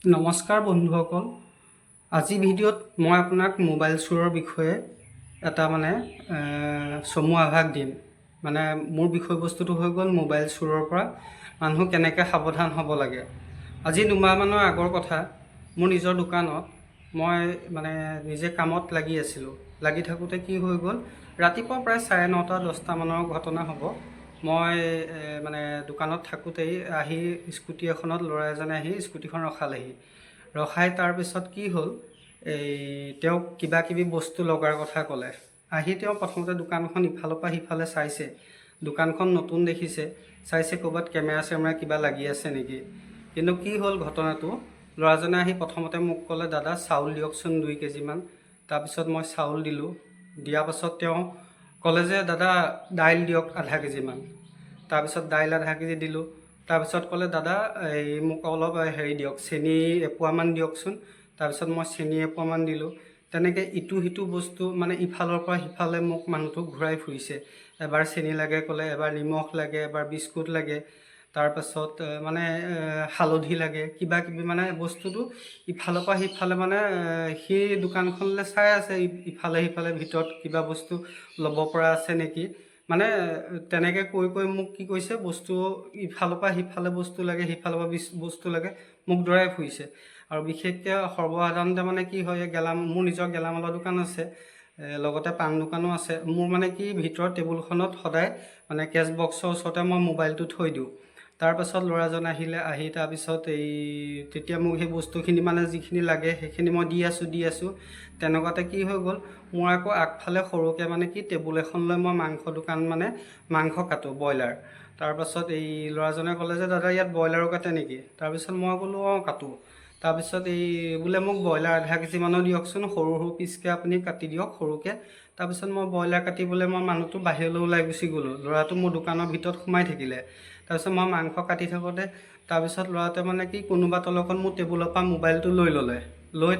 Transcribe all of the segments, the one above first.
নমস্কাৰ বন্ধুসকল। আজি ভিডিঅ'ত মই আপোনাক মোবাইল চোৰৰ বিষয়ে এটা চমু আভাস দিম। মোৰ বিষয়বস্তুটো হৈ গ'ল মোবাইল চোৰৰ পৰা মানুহ কেনেকৈ সাৱধান হ'ব লাগে। আজি দুমাহমানৰ আগৰ কথা, মোৰ নিজৰ দোকানত মই নিজে কামত লাগি আছিলোঁ। লাগি থাকোঁতে কি হৈ গ'ল, ৰাতিপুৱা প্ৰায় 9:30 10টা মানৰ ঘটনা হ'ব। মই দোকানত থাকোঁতেই আহি স্কুটি এখনত ল'ৰা এজনে আহি স্কুটিখন ৰখাই তাৰপিছত কি হ'ল, তেওঁক কিবা কিবি বস্তু লগাৰ কথা ক'লে। আহি তেওঁ প্ৰথমতে দোকানখন ইফালৰ পৰা সিফালে চাইছে, দোকানখন নতুন দেখিছে, চাইছে ক'ৰবাত কেমেৰা চেমেৰা কিবা লাগি আছে নেকি। কিন্তু কি হ'ল ঘটনাটো, ল'ৰাজনে আহি প্ৰথমতে মোক ক'লে, দাদা চাউল দিয়কচোন 2 কেজিমান। তাৰপিছত মই চাউল দিলোঁ। দিয়াৰ পাছত তেওঁ ক'লে যে দাদা দাইল দিয়ক আধা কেজিমান। তাৰপিছত দাইল আধা কেজি দিলোঁ। তাৰপিছত ক'লে দাদা মোক অলপ দিয়ক, চেনি এপোৱামান দিয়কচোন। তাৰপিছত মই চেনি এপোৱামান দিলোঁ। তেনেকৈ ইটো সিটো বস্তু ইফালৰ পৰা সিফালে মোক মানুহটোক ঘূৰাই ফুৰিছে। এবাৰ চেনি লাগে ক'লে, এবাৰ নিমখ লাগে, এবাৰ বিস্কুট লাগে, তাৰপাছত হালধি লাগে, কিবা কিবি বস্তুটো ইফালৰ পৰা সিফালে সেই দোকানখনলৈ চাই আছে, ইফালে সিফালে ভিতৰত কিবা বস্তু ল'ব পৰা আছে নেকি। তেনেকৈ কৈ মোক কি কৈছে, বস্তু ইফালৰ পৰা সিফালে বস্তু লাগে, সিফালৰ পৰা বস্তু লাগে, মোক দৌৰাই ফুৰিছে। আৰু বিশেষকৈ সৰ্বসাধাৰণতে কি হয়, মোৰ নিজৰ গেলামালৰ দোকান আছে, লগতে পাণ দোকানো আছে। মোৰ কি ভিতৰৰ টেবুলখনত সদায় কেছ বক্সৰ ওচৰতে মই মোবাইলটো থৈ দিওঁ। তাৰপাছত ল'ৰাজন আহি তাৰপিছত তেতিয়া মোক সেই বস্তুখিনি যিখিনি লাগে সেইখিনি মই দি আছোঁ। তেনেকুৱাতে কি হৈ গ'ল, মোৰ আকৌ আগফালে সৰুকৈ টেবুল এখন লৈ মই মাংস কাটোঁ, ব্ৰইলাৰ। তাৰপাছত ল'ৰাজনে ক'লে যে দাদা ইয়াত ব্ৰইলাৰো কাটে নেকি। তাৰপিছত মই ক'লোঁ অঁ কাটোঁ। তাৰপিছত বোলে মোক ব্ৰইলাৰ আধা কেজিমানো দিয়কচোন, সৰু সৰু পিচকৈ আপুনি কাটি দিয়ক সৰুকৈ। তাৰপিছত মই ব্ৰইলাৰ কাটিবলৈ মানুহটো বাহিৰলৈ ওলাই গুচি গ'লোঁ। ল'ৰাটো মোৰ দোকানৰ ভিতৰত সোমাই থাকিলে। তাৰপিছত মই মাংস কাটি থাকোঁতে তাৰপিছত ল'ৰাটোৱে কোনোবা তলকত মোৰ টেবুলৰ পৰা মোবাইলটো লৈ ল'লে।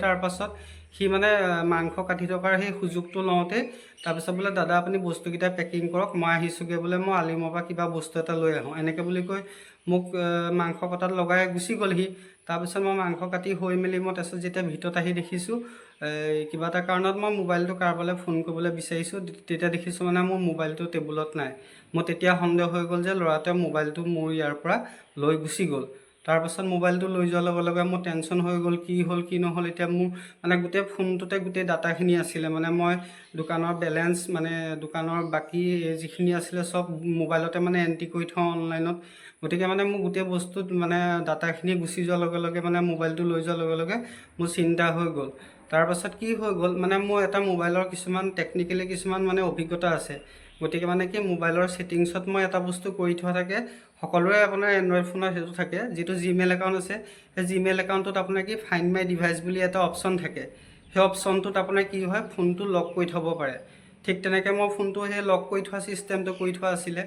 তাৰপাছত সি মাংস কাটি থকাৰ সেই সুযোগটো লওঁতেই তাৰপিছত বোলে দাদা আপুনি বস্তুকেইটা পেকিং কৰক, মই আহিছোঁগৈ, বোলে মই আলিমৰ পৰা কিবা বস্তু এটা লৈ আহোঁ, এনেকৈ বুলি কৈ মোক মাংস কটাত লগাই গুচি গ'লহি। তাৰপিছত মই মাংস কাটি হৈ মেলি মই তাৰপিছত যেতিয়া ভিতৰত আহি দেখিছোঁ, কিবা এটা কাৰণত মই মোবাইলটো কাৰোবালৈ ফোন কৰিবলৈ বিচাৰিছোঁ, তেতিয়া দেখিছোঁ মোৰ মোবাইলটো টেবুলত নাই। মোৰ তেতিয়া সন্দেহ হৈ গ'ল যে ল'ৰাটোৱে মোবাইলটো মোৰ ইয়াৰ পৰা লৈ গুচি গ'ল। তাৰপাছত মোবাইলটো লৈ যোৱাৰ লগে লগে মোৰ টেনশ্যন হৈ গ'ল, কি হ'ল কি নহ'ল। এতিয়া মোৰ গোটেই ফোনটোতে গোটেই ডাটাখিনি আছিলে, মই দোকানৰ বেলেঞ্চ দোকানৰ বাকী যিখিনি আছিলে চব মোবাইলতে এণ্ট্ৰি কৰি থওঁ অনলাইনত। গতিকে মোৰ গোটেই বস্তুত ডাটাখিনি গুচি যোৱাৰ লগে লগে মোবাইলটো লৈ যোৱাৰ লগে লগে মোৰ চিন্তা হৈ গ'ল। তাৰপাছত কি হৈ গ'ল, মোৰ এটা মোবাইলৰ টেকনিকেলি কিছুমান অভিজ্ঞতা আছে। গতিকে কি মোবাইলৰ ছেটিংছত মই এটা বস্তু কৰি থোৱা থাকে, সকলোৰে আপোনাৰ এণ্ড্ৰইড ফোনত সেইটো থাকে, যিটো জিমেইল একাউণ্ট আছে, সেই জিমেইল একাউণ্টটোত আপোনাৰ ফাইণ্ড মাই ডিভাইচ বুলি এটা অপশ্যন থাকে। সেই অপশ্যনটোত আপোনাৰ কি হয়, ফোনটো লক কৰি থ'ব পাৰে। ঠিক তেনেকৈ মই ফোনটো সেই লক কৰি থোৱা ছিষ্টেমটো কৰি থোৱা আছিলে।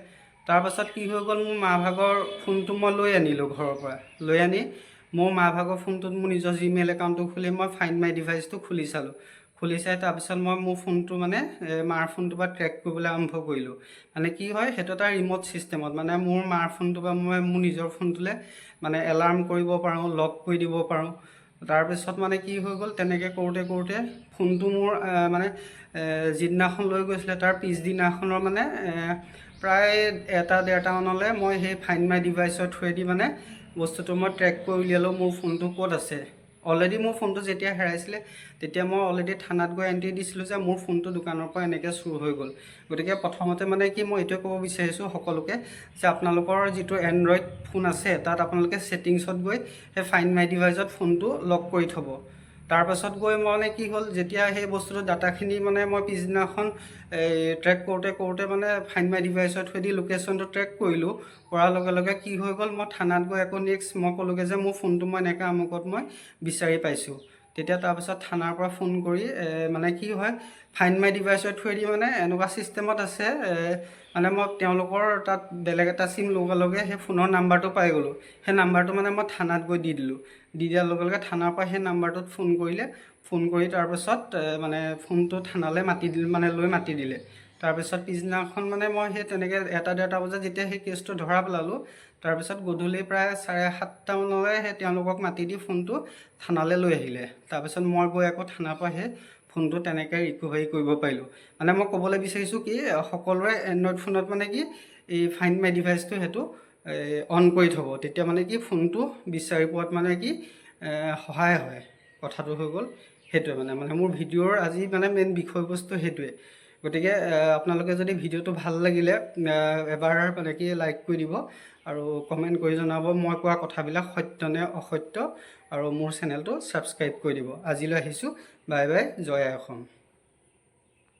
তাৰপাছত কি হৈ গ'ল, মোৰ মা ভাগৰ ফোনটো মই লৈ আনিলোঁ ঘৰৰ পৰা। লৈ আনি মোৰ মা ভাগৰ ফোনটোত মোৰ নিজৰ জিমেইল একাউণ্টটো খুলি মই ফাইণ্ড মাই ডিভাইচটো খুলি চালোঁ। খুলি চাই তাৰপিছত মই মোৰ ফোনটো মাৰ ফোনটোৰ পৰা ট্ৰেক কৰিবলৈ আৰম্ভ কৰিলোঁ। কি হয়, সেইটো এটা ৰিম'ট ছিষ্টেমত মোৰ মাৰ ফোনটোৰ পৰা মই মোৰ নিজৰ ফোনটোলৈ এলাৰ্ম কৰিব পাৰোঁ, লক কৰি দিব পাৰোঁ। তাৰপিছত কি হৈ গ'ল, তেনেকৈ কৰোঁতে ফোনটো মোৰ যিদিনাখন লৈ গৈছিলে তাৰ পিছদিনাখনৰ প্ৰায় 1-1:30 মানলৈ মই সেই ফাইণ্ড মাই ডিভাইচৰ থ্ৰুৱেদি বস্তুটো মই ট্ৰেক কৰি উলিয়ালোঁ, মোৰ ফোনটো ক'ত আছে। অলৰেডি মোৰ ফোনটো যেতিয়া হেৰাইছিলে তেতিয়া মই অলৰেডি থানাত গৈ এণ্ট্ৰি দিছিলোঁ যে মোৰ ফোনটো দোকানৰ পৰা এনেকৈ চুৰ হৈ গ'ল। গতিকে প্ৰথমতে মই এইটোৱে ক'ব বিচাৰিছোঁ সকলোকে, যে আপোনালোকৰ যিটো এণ্ড্ৰইড ফোন আছে তাত আপোনালোকে ছেটিংছত গৈ সেই ফাইণ্ড মাই ডিভাইচত ফোনটো লক কৰি থ'ব। তাৰপাছত গৈ কি হ'ল, যেতিয়া সেই বস্তুটো ডাটাখিনি মই পিছদিনাখন ট্ৰেক কৰোঁতে ফাইণ্ড মাই ডিভাইচৰ থ্ৰুৱেদি লোকেশ্যনটো ট্ৰেক কৰিলোঁ। কৰাৰ লগে লগে কি হৈ গ'ল, মই থানাত গৈ আকৌ নেক্সট মই ক'লোগৈ যে মোৰ ফোনটো মই এনেকৈ আমুকত মই বিচাৰি পাইছোঁ। তেতিয়া তাৰপিছত থানাৰ পৰা ফোন কৰি কি হয়, ফাইণ্ড মাই ডিভাইচৰ থ্ৰুৱেদি এনেকুৱা ছিষ্টেমত আছে, মই তেওঁলোকৰ তাত বেলেগ এটা চিম লগে লগে সেই ফোনৰ নাম্বাৰটো পাই গ'লোঁ। সেই নাম্বাৰটো মই থানাত গৈ দি দিলোঁ। দি দিয়াৰ লগে লগে থানাৰ পৰা সেই নাম্বাৰটোত ফোন কৰিলে। ফোন কৰি তাৰপাছত ফোনটো থানালৈ মাতি দিলে, লৈ মাতি দিলে। তাৰপিছত পিছদিনাখন মানে মই সেই তেনেকৈ 1-1:30 বজাত যেতিয়া সেই কেছটো ধৰা পেলালোঁ, তাৰপিছত গধূলি প্ৰায় 7:30 মানলৈ সেই তেওঁলোকক মাতি দি ফোনটো থানালৈ লৈ আহিলে। তাৰপিছত মই গৈ আকৌ থানাৰ পৰা সেই ফোনটো তেনেকৈ ৰিকভাৰী কৰিব পাৰিলোঁ। মানে মই ক'বলৈ বিচাৰিছোঁ কি, সকলোৰে এণ্ড্ৰইড ফোনত মানে কি এই ফাইণ্ড মাই ডিভাইচটো সেইটো অন কৰি থ'ব, তেতিয়া মানে কি ফোনটো বিচাৰি পোৱাত মানে কি সহায় হয়। কথাটো হৈ গ'ল সেইটোৱে, মানে মোৰ ভিডিঅ'ৰ আজি মানে মেইন বিষয়বস্তু সেইটোৱে। গতিকে আপোনালোকে যদি ভিডিঅ'টো ভাল লাগিলে এবাৰ মানে কি লাইক কৰি দিব আৰু কমেণ্ট কৰি জনাব মই কোৱা কথাবিলাক সত্য নে অসত্য, আৰু মোৰ চেনেলটো ছাবস্ক্ৰাইব কৰি দিব। আজিলৈ আহিছোঁ, বাই বাই, জয় আই অসম।